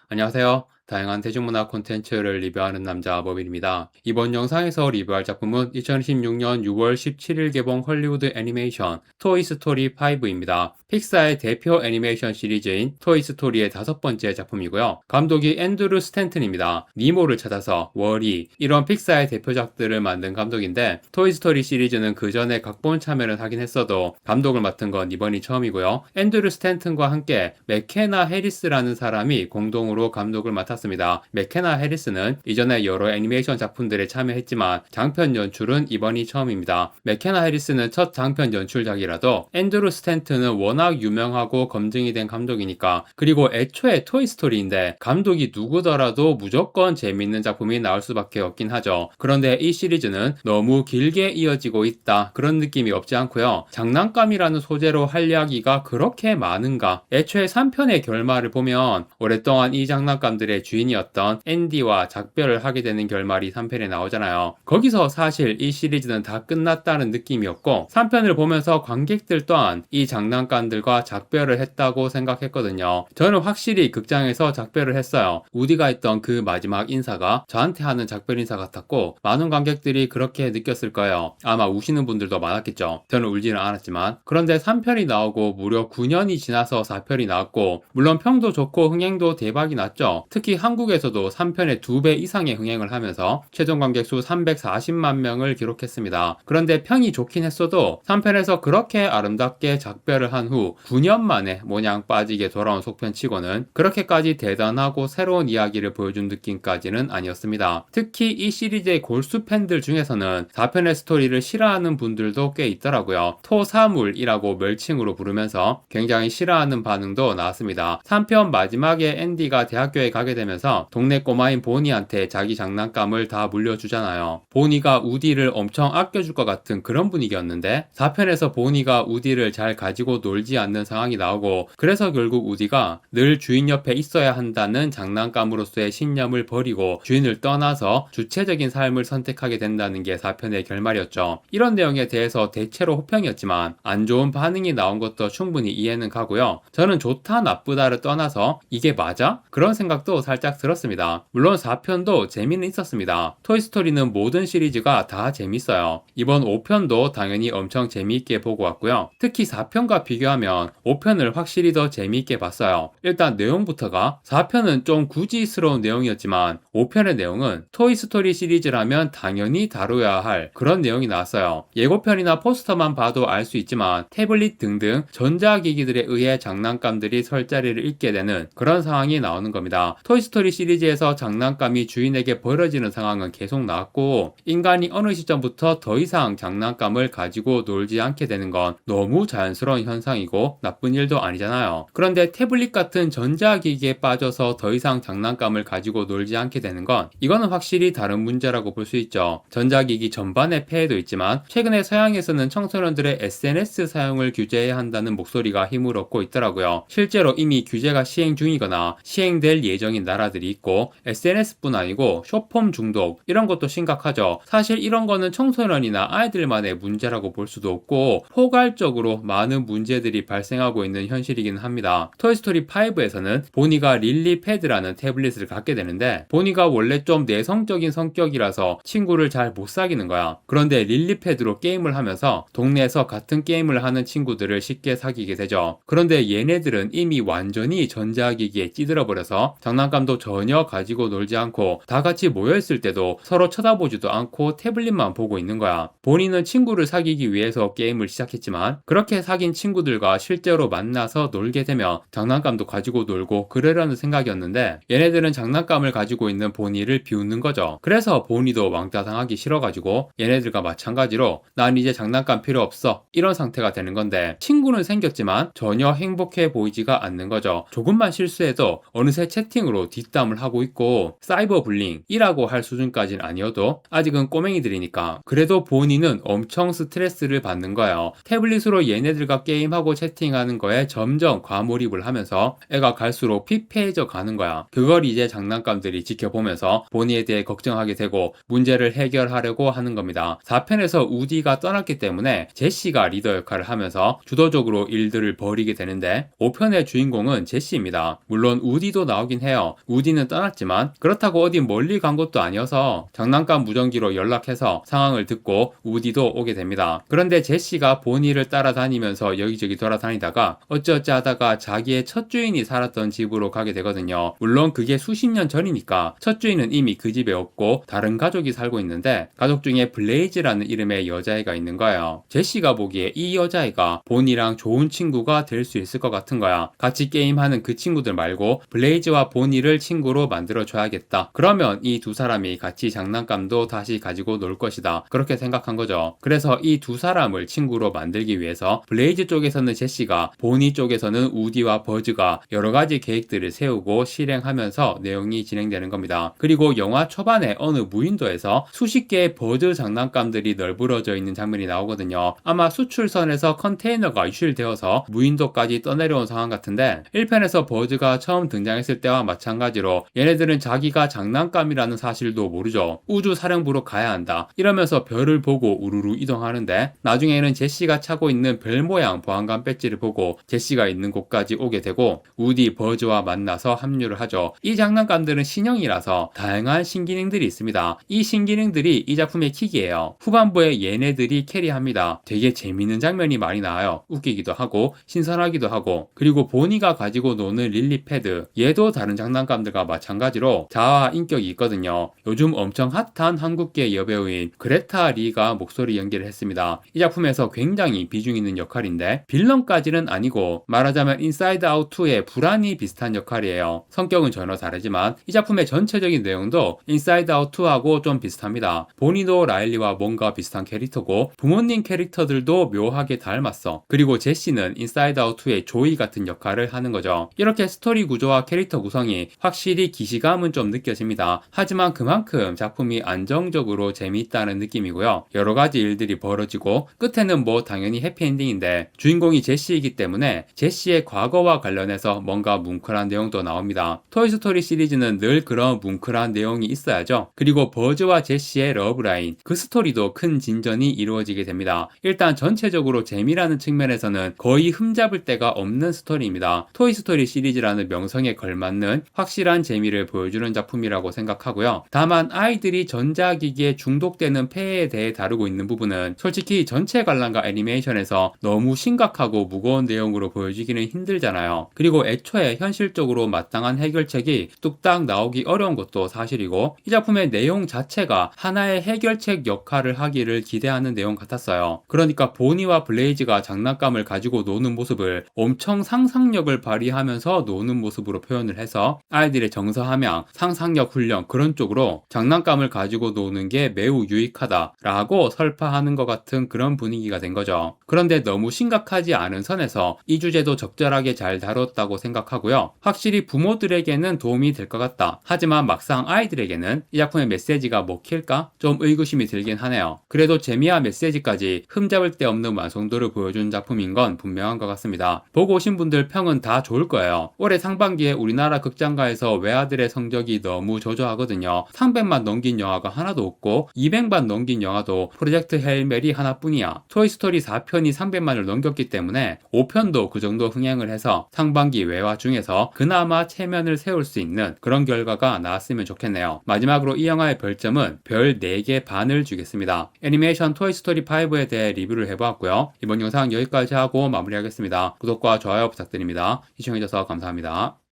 안녕하세요. 다양한 대중문화 콘텐츠를 리뷰하는 남자 버빌입니다. 이번 영상에서 리뷰할 작품은 2016년 6월 17일 개봉 헐리우드 애니메이션 토이스토리 5입니다. 픽사의 대표 애니메이션 시리즈인 토이스토리의 5번째 작품이고요. 감독이 앤드루 스탠튼입니다. 니모를 찾아서, 월이 이런 픽사의 대표작들을 만든 감독인데 토이스토리 시리즈는 그 전에 각본 참여를 하긴 했어도 감독을 맡은 건 이번이 처음이고요. 앤드루 스탠튼과 함께 맥케나 해리스라는 사람이 공동으로 감독을 맡았습니다. 맥케나 해리스는 이전에 여러 애니메이션 작품들에 참여했지만 장편 연출은 이번이 처음입니다. 맥케나 해리스는 첫 장편 연출작이라도 앤드루 스탠튼은 워낙 유명하고 검증이 된 감독이니까, 그리고 애초에 토이스토리인데 감독이 누구더라도 무조건 재밌는 작품이 나올 수밖에 없긴 하죠. 그런데 이 시리즈는 너무 길게 이어지고 있다, 그런 느낌이 없지 않고요. 장난감이라는 소재로 할 이야기가 그렇게 많은가? 애초에 3편의 결말을 보면 오랫동안 이 장난감들의 주인이었던 앤디와 작별을 하게 되는 결말이 3편에 나오잖아요. 거기서 사실 이 시리즈는 다 끝났다는 느낌이었고, 3편을 보면서 관객들 또한 이 장난감들과 작별을 했다고 생각했거든요. 저는 확실히 극장에서 작별을 했어요. 우디가 했던 그 마지막 인사가 저한테 하는 작별 인사 같았고, 많은 관객들이 그렇게 느꼈을 거예요. 아마 우시는 분들도 많았겠죠. 저는 울지는 않았지만. 그런데 3편이 나오고 무려 9년이 지나서 4편이 나왔고, 물론 평도 좋고 흥행도 대박이 났죠. 특히 한국에서도 3편의 2배 이상의 흥행을 하면서 최종 관객수 340만 명을 기록했습니다. 그런데 평이 좋긴 했어도 3편에서 그렇게 아름답게 작별을 한 후 9년 만에 모냥 빠지게 돌아온 속편치고는 그렇게까지 대단하고 새로운 이야기를 보여준 느낌까지는 아니었습니다. 특히 이 시리즈의 골수 팬들 중에서는 4편의 스토리를 싫어하는 분들도 꽤 있더라고요. 토사물이라고 멸칭으로 부르면서 굉장히 싫어하는 반응도 나왔습니다. 3편 마지막에 앤디가 대학교에 가게 되면서 동네 꼬마인 보니한테 자기 장난감을 다 물려주잖아요. 보니가 우디를 엄청 아껴줄 것 같은 그런 분위기였는데 4편에서 보니가 우디를 잘 가지고 놀지 않는 상황이 나오고, 그래서 결국 우디가 늘 주인 옆에 있어야 한다는 장난감으로서의 신념을 버리고 주인을 떠나서 주체적인 삶을 선택하게 된다는 게 4편의 결말이었죠. 이런 내용에 대해서 대체로 호평이었지만 안 좋은 반응이 나온 것도 충분히 이해는 가고요. 저는 좋다 나쁘다를 떠나서 이게 맞아? 그런 생각도 살짝 들었습니다. 물론 4편도 재미는 있었습니다. 토이스토리는 모든 시리즈가 다 재밌어요. 이번 5편도 당연히 엄청 재미있게 보고 왔고요. 특히 4편과 비교하면 5편을 확실히 더 재미있게 봤어요. 일단 내용부터가 4편은 좀 구지스러운 내용이었지만 5편의 내용은 토이스토리 시리즈라면 당연히 다뤄야 할 그런 내용이 나왔어요. 예고편이나 포스터만 봐도 알 수 있지만 태블릿 등등 전자기기들에 의해 장난감들이 설 자리를 잇게 되는 그런 상황이 나오는 겁니다. 토이스토리 시리즈에서 장난감이 주인에게 버려지는 상황은 계속 나왔고, 인간이 어느 시점부터 더 이상 장난감을 가지고 놀지 않게 되는 건 너무 자연스러운 현상이고 나쁜 일도 아니잖아요. 그런데 태블릿 같은 전자기기에 빠져서 더 이상 장난감을 가지고 놀지 않게 되는 건 이거는 확실히 다른 문제라고 볼 수 있죠. 전자기기 전반의 폐해도 있지만 최근에 서양에서는 청소년들의 SNS 사용을 규제해야 한다는 목소리가 힘을 얻고 있더라고요. 실제로 이미 규제가 시행 중이거나 시행될 예정인 나라들이 있고, SNS뿐 아니고 쇼폼 중독 이런 것도 심각하죠. 사실 이런 거는 청소년이나 아이들만의 문제라고 볼 수도 없고 포괄적으로 많은 문제들이 발생하고 있는 현실이긴 합니다. 토이스토리 5에서는 보니가 릴리 패드라는 태블릿을 갖게 되는데, 보니가 원래 좀 내성적인 성격이라서 친구를 잘 못 사귀는 거야. 그런데 릴리 패드로 게임을 하면서 동네에서 같은 게임을 하는 친구들을 쉽게 사귀게 되죠. 그런데 얘네들은 이미 완전히 전자기기에 찌들어 버려서 장난감도 전혀 가지고 놀지 않고 다 같이 모여있을 때도 서로 쳐다보지도 않고 태블릿만 보고 있는 거야. 본인은 친구를 사귀기 위해서 게임을 시작했지만 그렇게 사귄 친구들과 실제로 만나서 놀게 되면 장난감도 가지고 놀고 그러려는 생각이었는데, 얘네들은 장난감을 가지고 있는 보니를 비웃는 거죠. 그래서 보니도 왕따 당하기 싫어가지고 얘네들과 마찬가지로 난 이제 장난감 필요 없어 이런 상태가 되는 건데, 친구는 생겼지만 전혀 행복해 보이지가 않는 거죠. 조금만 실수해도 어느새 채팅으로 뒷담을 하고 있고, 사이버 불링이라고 할 수준까지는 아니어도 아직은 꼬맹이들이니까. 그래도 본인은 엄청 스트레스를 받는 거예요. 태블릿으로 얘네들과 게임하고 채팅하는 거에 점점 과몰입을 하면서 애가 갈수록 피폐해져 가는 거야. 그걸 이제 장난감들이 지켜보면서 본인에 대해 걱정하게 되고 문제를 해결하려고 하는 겁니다. 4편에서 우디가 떠났기 때문에 제시가 리더 역할을 하면서 주도적으로 일들을 벌이게 되는데, 5편의 주인공은 제시입니다. 물론 우디도 나오긴 해요. 우디는 떠났지만 그렇다고 어디 멀리 간 것도 아니어서 장난감 무전기로 연락해서 상황을 듣고 우디도 오게 됩니다. 그런데 제시가 보니를 따라다니면서 여기저기 돌아다니다가 어찌어찌 하다가 자기의 첫 주인이 살았던 집으로 가게 되거든요. 물론 그게 수십 년 전이니까 첫 주인은 이미 그 집에 없고 다른 가족이 살고 있는데 가족 중에 블레이즈라는 이름의 여자애가 있는 거예요. 제시가 보기에 이 여자애가 보니랑 좋은 친구가 될 수 있을 것 같은 거야. 같이 게임하는 그 친구들 말고 블레이즈와 보니를 친구로 만들어줘야겠다. 그러면 이 두 사람이 같이 장난감도 다시 가지고 놀 것이다. 그렇게 생각한 거죠. 그래서 이 두 사람을 친구로 만들기 위해서 블레이즈 쪽에서는 제시가, 보니 쪽에서는 우디와 버즈가 여러 가지 계획들을 세우고 실행하면서 내용이 진행되는 겁니다. 그리고 영화 초반에 어느 무인도에서 수십 개의 버즈 장난감들이 널브러져 있는 장면이 나오거든요. 아마 수출선에서 컨테이너가 유실되어서 무인도까지 떠내려온 상황 같은데 1편에서 버즈가 처음 등장했을 때와 마찬가지로 얘네들은 자기가 장난감이라는 사실도 모르죠. 우주 사령부로 가야 한다. 이러면서 별을 보고 우르르 이동하는데 나중에는 제시가 차고 있는 별 모양 보안관 배지를 보고 제시가 있는 곳까지 오게 되고 우디, 버즈와 만나서 합류를 하죠. 이 장난감들은 신형이라서 다양한 신기능들이 있습니다. 이 신기능들이 이 작품의 킥이에요. 후반부에 얘네들이 캐리합니다. 되게 재밌는 장면이 많이 나와요. 웃기기도 하고 신선하기도 하고 그리고 보니가 가지고 노는 릴리 패드 얘도 다른 장난감들과 마찬가지로 자아 인격이 있거든요. 요즘 엄청 핫한 한국계 여배우인 그레타 리가 목소리 연기를 했습니다. 이 작품에서 굉장히 비중 있는 역할인데 빌런까지는 아니고 말하자면 인사이드 아웃 2의 불안이 비슷한 역할이에요. 성격은 전혀 다르지만 이 작품의 전체적인 내용도 인사이드 아웃 2하고 좀 비슷합니다. 보니도 라일리와 뭔가 비슷한 캐릭터고 부모님 캐릭터들도 묘하게 닮았어. 그리고 제시는 인사이드 아웃 2의 조이 같은 역할을 하는 거죠. 이렇게 스토리 구조와 캐릭터 구성이 확실히 기시감은 좀 느껴집니다. 하지만 그만큼 작품이 안정적으로 재미있다는 느낌이고요. 여러 가지 일들이 벌어지고 끝에는 뭐 당연히 해피엔딩인데 주인공이 제시이기 때문에 제시의 과거와 관련해서 뭔가 뭉클한 내용도 나옵니다. 토이스토리 시리즈는 늘 그런 뭉클한 내용이 있어야죠. 그리고 버즈와 제시의 러브라인 그 스토리도 큰 진전이 이루어지게 됩니다. 일단 전체적으로 재미라는 측면에서는 거의 흠잡을 데가 없는 스토리입니다. 토이스토리 시리즈라는 명성에 걸맞는 확실한 재미를 보여주는 작품이라고 생각하고요. 다만 아이들이 전자기기에 중독되는 폐해에 대해 다루고 있는 부분은 솔직히 전체 관람과 애니메이션에서 너무 심각하고 무거운 내용으로 보여지기는 힘들잖아요. 그리고 애초에 현실적으로 마땅한 해결책이 뚝딱 나오기 어려운 것도 사실이고 이 작품의 내용 자체가 하나의 해결책 역할을 하기를 기대하는 내용 같았어요. 그러니까 보니와 블레이즈가 장난감을 가지고 노는 모습을 엄청 상상력을 발휘하면서 노는 모습으로 표현을 해서 아이들의 정서함양, 상상력 훈련 그런 쪽으로 장난감을 가지고 노는 게 매우 유익하다라고 설파하는 것 같은 그런 분위기가 된 거죠. 그런데 너무 심각하지 않은 선에서 이 주제도 적절하게 잘 다뤘다고 생각하고요. 확실히 부모들에게는 도움이 될 것 같다. 하지만 막상 아이들에게는 이 작품의 메시지가 먹힐까? 좀 의구심이 들긴 하네요. 그래도 재미와 메시지까지 흠잡을 데 없는 완성도를 보여준 작품인 건 분명한 것 같습니다. 보고 오신 분들 평은 다 좋을 거예요. 올해 상반기에 우리나라 극장가에서 외아들의 성적이 너무 저조하거든요. 300만 넘긴 영화가 하나도 없고 200만 넘긴 영화도 프로젝트 헤일메리 하나뿐이야. 토이스토리 4편이 300만을 넘겼기 때문에 5편도 그 정도 흥행을 해서 상반기 외화 중에서 그나마 체면을 세울 수 있는 그런 결과가 나왔으면 좋겠네요. 마지막으로 이 영화의 별점은 별 4개 반을 주겠습니다. 애니메이션 토이스토리 5에 대해 리뷰를 해보았고요. 이번 영상 여기까지 하고 마무리하겠습니다. 구독과 좋아요 부탁드립니다. 시청해주셔서 감사합니다.